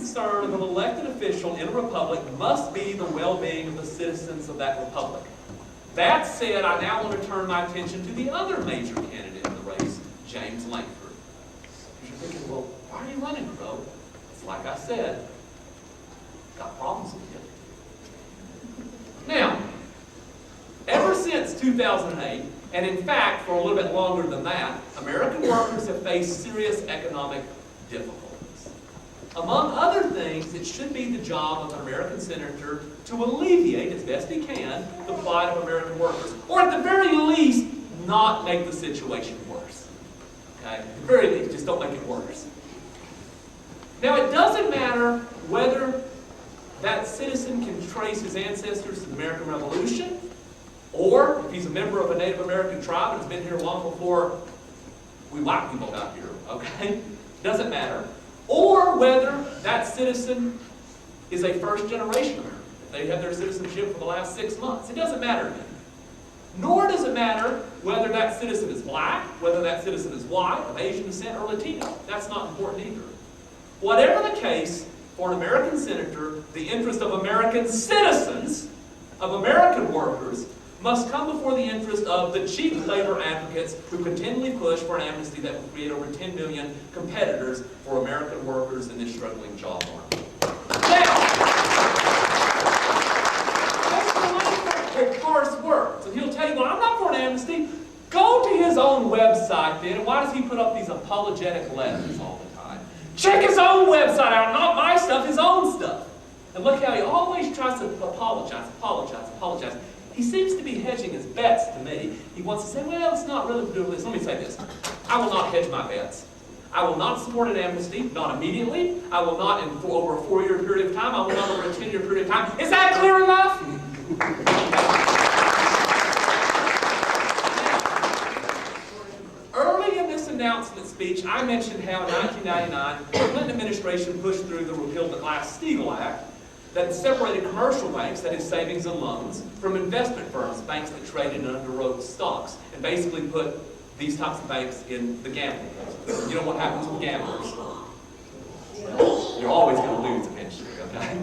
concern of an elected official in a republic must be the well-being of the citizens of that republic. That said, I now want to turn my attention to the other major candidate in the race, James Lankford. You're thinking, well, why are you running, Crow? It's like I said, got problems with you. Now, ever since 2008, and in fact, for a little bit longer than that, American workers have faced serious economic difficulties. Among other things, it should be the job of an American senator to alleviate, as best he can, the plight of American workers. Or at the very least, not make the situation worse. Okay? At the very least, just don't make it worse. Now, it doesn't matter whether that citizen can trace his ancestors to the American Revolution, or if he's a member of a Native American tribe and has been here long before we white people got here, okay? Doesn't matter. Or whether that citizen is a first-generation American. If they have their citizenship for the last 6 months. It doesn't matter to me. Nor does it matter whether that citizen is black, whether that citizen is white, of Asian descent, or Latino. That's not important either. Whatever the case, for an American senator, the interest of American citizens, of American workers, must come before the interest of the cheap labor advocates who continually push for an amnesty that will create over 10 million competitors for American workers in this struggling job market. Now, Mr. Lankford will parse words, and he'll tell you, well, I'm not for an amnesty. Go to his own website then, and why does he put up these apologetic letters all the time? Check his own website out, not my stuff, his own stuff. And look how he always tries to apologize. He seems to be hedging his bets to me. He wants to say, well, it's not really to do with this. Let me say this. I will not hedge my bets. I will not support an amnesty, not immediately. I will not over a 4-year period of time. I will not over a 10-year period of time. Is that clear enough? Early in this announcement speech, I mentioned how in 1999, the Clinton administration pushed through the repeal of the Glass-Steagall Act that separated commercial banks, that is savings and loans, from investment firms, banks that traded and underwrote stocks, and basically put these types of banks in the gambling business. You know what happens with gamblers? Well, you're always going to lose eventually, okay?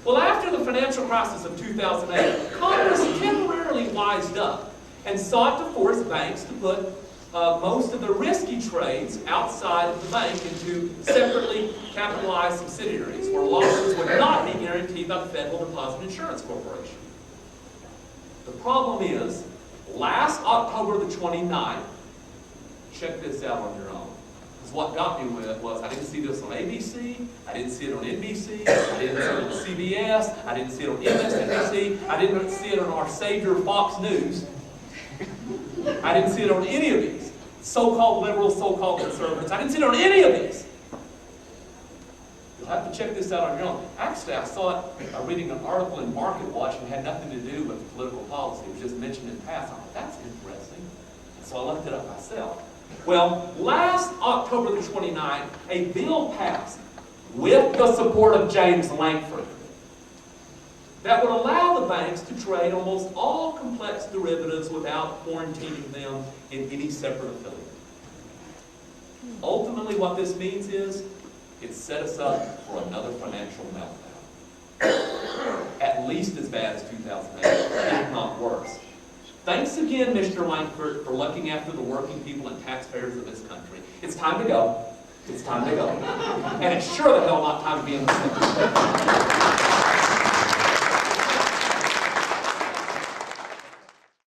Well, after the financial crisis of 2008, Congress temporarily wised up and sought to force banks to put most of the risky trades outside of the bank into separately capitalized subsidiaries where losses would not be guaranteed by the Federal Deposit Insurance Corporation. The problem is, last October the 29th, check this out on your own. Because what got me with it was I didn't see this on ABC, I didn't see it on NBC, I didn't see it on CBS, I didn't see it on MSNBC, I didn't see it on our savior Fox News. I didn't see it on any of these. So-called liberals, so-called conservatives. I didn't see it on any of these. You'll have to check this out on your own. Actually, I saw it reading an article in Market Watch and had nothing to do with political policy. It was just mentioned in passing. I thought, that's interesting. And so I looked it up myself. Well, last October the 29th, a bill passed with the support of James Lankford that would allow the banks to trade almost all complex derivatives without quarantining them in any separate affiliate. Ultimately, what this means is it set us up for another financial meltdown. At least as bad as 2008, if not worse. Thanks again, Mr. Lankford, for looking after the working people and taxpayers of this country. It's time to go. It's time to go. And it's sure the hell not time to be in the Senate.